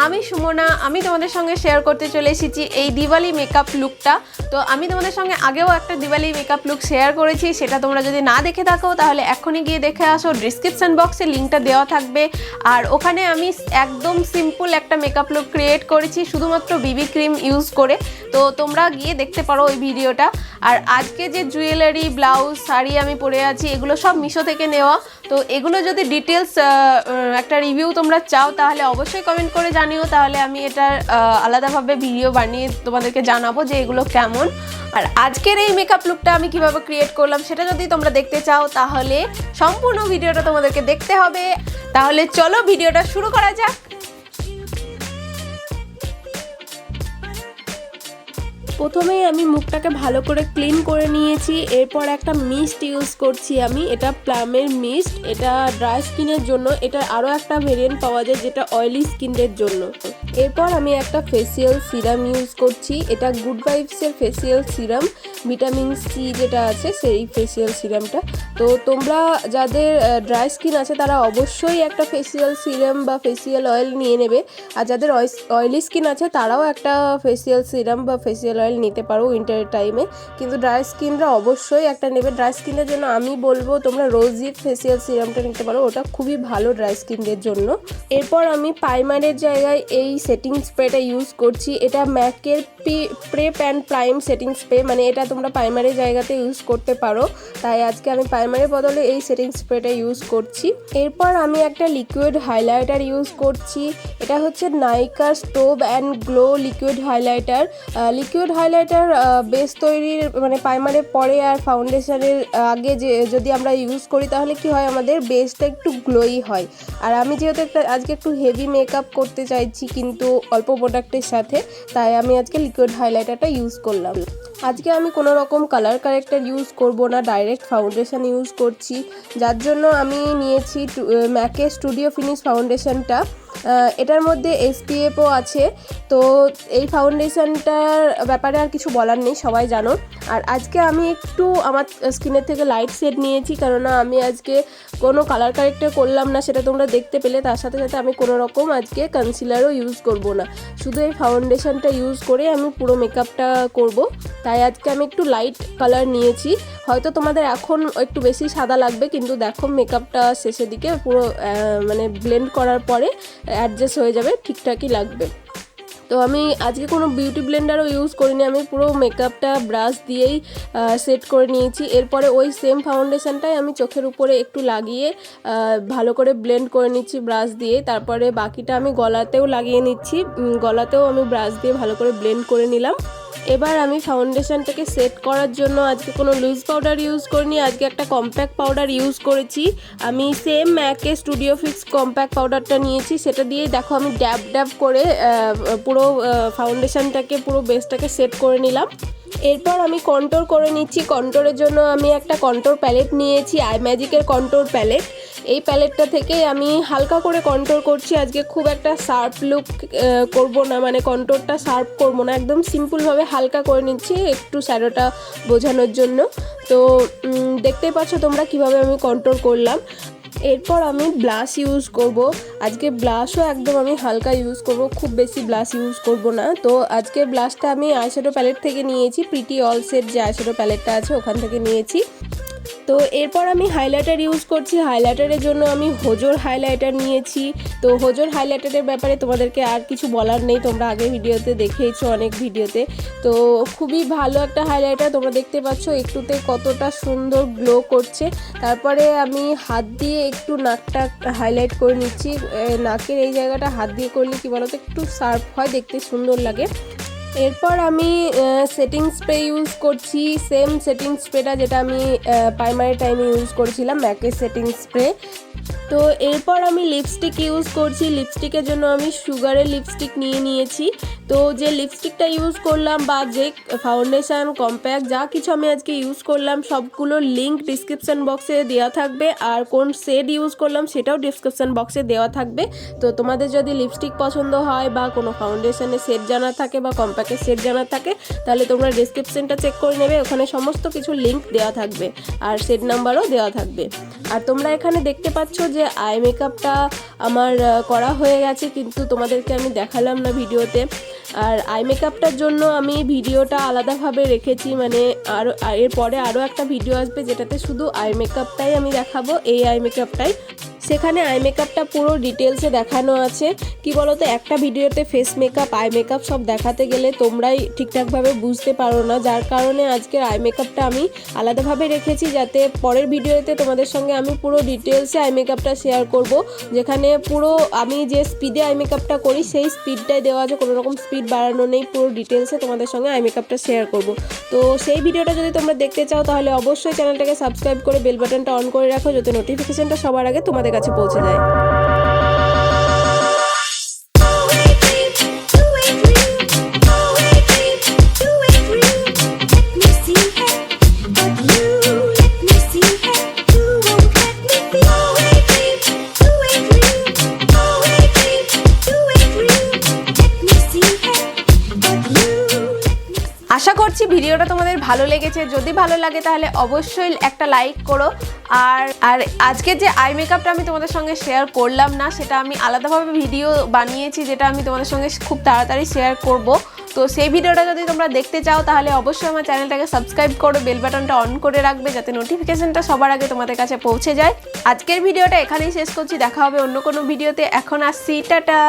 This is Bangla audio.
আমি সুমনা, আমি তোমাদের সঙ্গে শেয়ার করতে চলে এসেছি এই দিওয়ালি মেকআপ লুকটা। তো আমি তোমাদের সঙ্গে আগেও একটা দিওয়ালি মেকআপ লুক শেয়ার করেছি, সেটা তোমরা যদি না দেখে থাকো তাহলে এখনই গিয়ে দেখে আসো, ডিসক্রিপশন বক্সে লিঙ্কটা দেওয়া থাকবে। আর ওখানে আমি একদম সিম্পল একটা মেকআপ লুক ক্রিয়েট করেছি শুধুমাত্র বিবি ক্রিম ইউজ করে, তো তোমরা গিয়ে দেখতে পারো ওই ভিডিওটা। আর আজকে যে জুয়েলারি, ব্লাউজ, শাড়ি আমি পরে আছি এগুলো সব মিশো থেকে নেওয়া। তো এগুলো যদি ডিটেলস একটা রিভিউ তোমরা চাও তাহলে অবশ্যই কমেন্ট করে জানিও, তাহলে আমি এটার আলাদাভাবে ভিডিও বানিয়ে তোমাদেরকে জানাবো যে এগুলো কেমন। আর আজকের এই মেকআপ লুকটা আমি কিভাবে ক্রিয়েট করলাম সেটা যদি তোমরা দেখতে চাও তাহলে সম্পূর্ণ ভিডিওটা তোমাদেরকে দেখতে হবে। তাহলে চলো ভিডিওটা শুরু করা যাক। প্রথমেই আমি মুখটাকে ভালো করে ক্লিন করে নিয়েছি, এরপর একটা মিস্ট ইউজ করছি আমি, এটা প্লামের মিস্ট, এটা ড্রাই স্কিনের জন্য। এটার আরও একটা ভেরিয়েন্ট পাওয়া যায় যেটা অয়েলি স্কিনের জন্য। এরপর আমি একটা ফেসিয়াল সিরাম ইউজ করছি, এটা গুড ভাইবসের ফেসিয়াল সিরাম, ভিটামিন সি যেটা আছে সেই ফেসিয়াল সিরামটা। তো তোমরা যাদের ড্রাই স্কিন আছে তারা অবশ্যই একটা ফেসিয়াল সিরাম বা ফেসিয়াল অয়েল নিয়ে নেবে, আর যাদের অয়েলি স্কিন আছে তারাও একটা ফেসিয়াল সিরাম বা ফেসিয়াল অয়েল নিতে পারো উইন্টারের টাইমে। কিন্তু ড্রাই স্কিনরা অবশ্যই একটা নেবে। ড্রাই স্কিনের জন্য আমি বলবো তোমরা রোজির ফেসিয়াল সিরামটা নিতে পারো, ওটা খুবই ভালো ড্রাই স্কিনদের জন্য। এরপর আমি প্রাইমারের জায়গায় এই সেটিং স্প্রেটা ইউজ করছি, এটা ম্যাকের prep and prime setting spray, মানে এটা তোমরা প্রাইমারের জায়গাতে ইউজ করতে পারো, তাই আজকে আমি প্রাইমারের বদলে এই সেটিং স্প্রেটা ইউজ করছি। এরপর আমি একটা লিকুইড হাইলাইটার ইউজ করছি, এটা হচ্ছে নাইকার stove and glow liquid highlighter. Liquid highlighter base তৈরির মানে প্রাইমারের পরে আর ফাউন্ডেশনের আগে যদি আমরা ইউজ করি তাহলে কি হয়, আমাদের বেসটা একটু গ্লোই হয়। আর আমি যেহেতু আজকে একটু হেভি মেকআপ করতে চাইছি কিন্তু অল্প প্রোডাক্টের সাথে, তাই আমি আজকে লিকুইড হাইলাইটারটা ইউজ করলাম। আজকে আমি কোনো রকম কালার কারেক্টার ইউজ করব না, ডাইরেক্ট ফাউন্ডেশন ইউজ করছি, যার জন্য আমি নিয়েছি ম্যাকের স্টুডিও ফিনিশ ফাউন্ডেশনটা। এটার মধ্যে এসপিএফও আছে, তো এই ফাউন্ডেশনটার ব্যাপারে আর কিছু বলার নেই, সবাই জানো। আর আজকে আমি একটু আমার স্কিনের থেকে লাইট শেড নিয়েছি, কেননা আমি আজকে কোনো কালার কারেক্টার করলাম না, সেটা তোমরা দেখতে পেলে। তার সাথে সাথে আমি কোনো রকম আজকে কনসিলারও ইউজ করব না, শুধু এই ফাউন্ডেশনটা ইউজ করে আমি পুরো মেকআপটা করব, তাই আজকে আমি একটু লাইট কালার নিয়েছি। হয়তো তোমাদের এখন একটু বেশি সাদা লাগবে, কিন্তু দেখো মেকআপটা শেষের দিকে পুরো মানে ব্লেন্ড করার পরে অ্যাডজাস্ট হয়ে যাবে, ঠিকঠাকই লাগবে। তো আমি আজকে কোনো বিউটি ব্লেন্ডারও ইউজ করিনি, আমি পুরো মেকআপটা ব্রাশ দিয়েই সেট করে নিয়েছি। এরপরে ওই সেম ফাউন্ডেশনটাই আমি চোখের উপরে একটু লাগিয়ে ভালো করে ব্লেন্ড করে নিচ্ছি ব্রাশ দিয়ে। তারপরে বাকিটা আমি গলাতেও লাগিয়ে নিচ্ছি, গলাতেও আমি ব্রাশ দিয়ে ভালো করে ব্লেন্ড করে নিলাম। এবার আমি ফাউন্ডেশনটাকে সেট করার জন্য আজকে কোনো লুজ পাউডার ইউজ করিনি, আজকে একটা কম্প্যাক্ট পাউডার ইউজ করেছি। আমি সেম ম্যাকে স্টুডিও ফিক্স কম্প্যাক্ট পাউডারটা নিয়েছি, সেটা দিয়ে দেখো আমি ড্যাব ড্যাব করে পুরো ফাউন্ডেশনটাকে পুরো বেসটাকে সেট করে নিলাম। এরপর আমি কন্ট্রোর করে নিচ্ছি। কন্ট্রোরের জন্য আমি একটা কন্ট্রোর প্যালেট নিয়েছি, আই ম্যাজিকের কন্ট্রোর প্যালেট। এই প্যালেটটা থেকে আমি হালকা করে কন্ট্রোর করছি, আজকে খুব একটা শার্প লুক করব না, মানে কন্ট্রোরটা শার্প করব না, একদম সিম্পলভাবে হালকা করে নিচ্ছি একটু শ্যাডোটা বোঝানোর জন্য। তো দেখতেই পাচ্ছ তোমরা কিভাবে আমি কন্ট্রোর করলাম। এরপর আমি ব্লাশ ইউজ করব, আজকে ব্লাশও একদম আমি হালকা ইউজ করব, খুব বেশি ব্লাশ ইউজ করব না। তো আজকে ব্লাশটা আমি আইশ্যাডো প্যালেট থেকে নিয়েছি, প্রিটি অল সেট যে আইশ্যাডো প্যালেটটা আছে ওখান থেকে নিয়েছি। তো এরপর আমি হাইলাইটার ইউজ করছি, হাইলাইটারের জন্য আমি হোজোর হাইলাইটার নিয়েছি। তো হোজোর হাইলাইটারের ব্যাপারে তোমাদেরকে আর কিছু বলার নেই, তোমরা আগের ভিডিওতে দেখেইছো অনেক ভিডিওতে। তো খুবই ভালো একটা হাইলাইটার, তোমরা দেখতে পাচ্ছ একটুতে কতটা সুন্দর গ্লো করছে। তারপরে আমি হাত দিয়ে একটু নাকটা হাইলাইট করে নিচ্ছি, নাকের এই জায়গাটা হাত দিয়ে করলে কি বলতো একটু শার্প হয়, দেখতে সুন্দর লাগে। এরপর আমি সেটিং স্প্রে ইউজ করছি, সেম সেটিং স্প্রেটা যেটা আমি প্রাইমারি টাইমে ইউজ করেছিলাম, ম্যাকের সেটিং স্প্রে। তো এরপর আমি লিপস্টিক ইউজ করছি, লিপস্টিকের জন্য আমি সুগারের লিপস্টিক নিয়েছি। তো যে লিপস্টিকটা ইউজ করলাম বা যে ফাউন্ডেশন কম্প্যাক্ট যা কিছু আমি আজকে ইউজ করলাম সবগুলোর লিঙ্ক ডিসক্রিপশান বক্সে দেওয়া থাকবে, আর কোন শেড ইউজ করলাম সেটাও ডিসক্রিপশান বক্সে দেওয়া থাকবে। তো তোমাদের যদি লিপস্টিক পছন্দ হয় বা কোনো ফাউন্ডেশনের শেড জানা থাকে বা কম্প্যাক্টের শেড জানা থাকে তাহলে তোমরা ডিসক্রিপশানটা চেক করে নেবে, ওখানে সমস্ত কিছু লিঙ্ক দেওয়া থাকবে আর শেড নাম্বারও দেওয়া থাকবে। আর তোমরা এখানে দেখতে পাচ্ছ যে আই মেকআপটা আমার করা হয়ে গেছে, কিন্তু তোমাদেরকে আমি দেখালাম না ভিডিওতে। আর আই মেকআপটার জন্য আমি ভিডিওটা আলাদাভাবে রেখেছি, মানে এরপরে আরও একটা ভিডিও আসবে যেটাতে শুধু আই মেকআপটাই আমি দেখাবো, এই আই মেকআপটাই। সেখানে আই মেকআপটা পুরো ডিটেলসে দেখানো আছে। কি বলো তো, একটা ভিডিওতে ফেস মেকআপ আই মেকআপ সব দেখাতে গেলে তোমরাই ঠিকঠাকভাবে বুঝতে পারো না, যার কারণে আজকের আই মেকআপটা আমি আলাদাভাবে রেখেছি যাতে পরের ভিডিওতে তোমাদের সঙ্গে আমি পুরো ডিটেলসে আই মেকআপটা শেয়ার করব, যেখানে পুরো আমি যে স্পিডে আই মেকআপটা করি সেই স্পিডটাই দেওয়া আছে, কোনো রকম স্পিড বাড়ানো নেই, পুরো ডিটেলসে তোমাদের সঙ্গে আই মেকআপটা শেয়ার করব। তো সেই ভিডিওটা যদি তোমরা দেখতে চাও তাহলে অবশ্যই চ্যানেলটাকে সাবস্ক্রাইব করে বেল বাটনটা অন করে রাখো যাতে নোটিফিকেশনটা সবার আগে তোমাদের কাছে পৌঁছে যায়। আশা করছি ভিডিওটা তোমাদের ভালো লেগেছে, যদি ভালো লাগে তাহলে অবশ্যই একটা লাইক করো। আর আজকে যে আই মেকআপটা আমি তোমাদের সঙ্গে শেয়ার করলাম না সেটা আমি আলাদাভাবে ভিডিও বানিয়েছি, যেটা আমি তোমাদের সঙ্গে খুব তাড়াতাড়ি শেয়ার করব। তো সেই ভিডিওটা যদি তোমরা দেখতে চাও তাহলে অবশ্যই আমার চ্যানেলটাকে সাবস্ক্রাইব করো, বেল বাটনটা অন করে রাখবে যাতে নোটিফিকেশনটা সবার আগে তোমাদের কাছে পৌঁছে যায়। আজকের ভিডিওটা এখানেই শেষ করছি, দেখা হবে অন্য কোনো ভিডিওতে। এখন আসছি, টাটা।